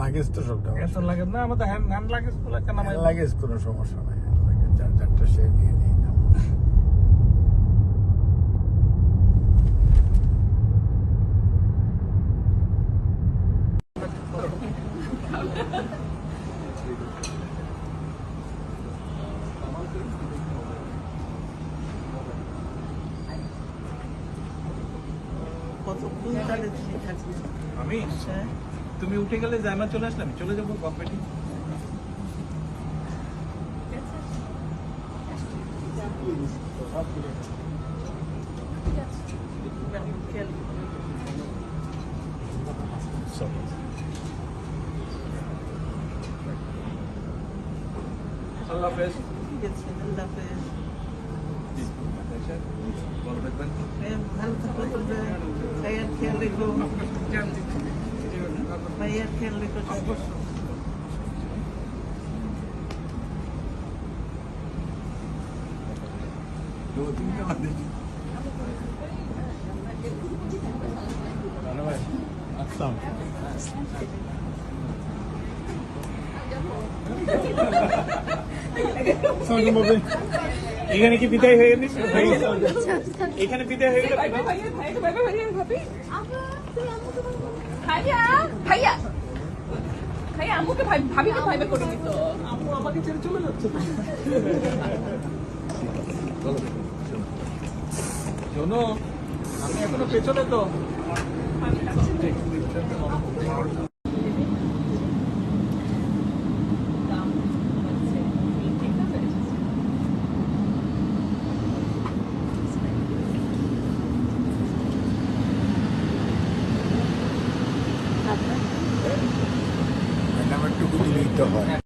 Luggage তো সব এত লাগেজ না, আমাদের হ্যান্ড লাগেজ গুলো কেন লাগেজ কোনো সমস্যা নাই, চার চারটা সে নিয়ে নিই না। আমি তুমি উঠে গেলে জায়মা চলে আসলাম, চলে যাবো গভর্নমেন্ট। আল্লাহ হাফেজ। আল্লাহ হাফেজ। ভালো থাকবেন। ভালো থাকো, তোমরা ভাইয়ার খেয়াল রেখো, ভাইয়ার খেয়াল রেখো। এখানে কি বিদায় হয়ে গেছে? এখানে বিদায় হয়ে গেল। ভাইয়া ভাইয়া ভাইয়া আম্মুকে ভাবিকে ভাইবে করে দিত। আম্মু আমাকে ছেড়ে চলে যাচ্ছে। শোনো, আমি এখনো পেছনে তো। একটু বুঝে নিতে হয়।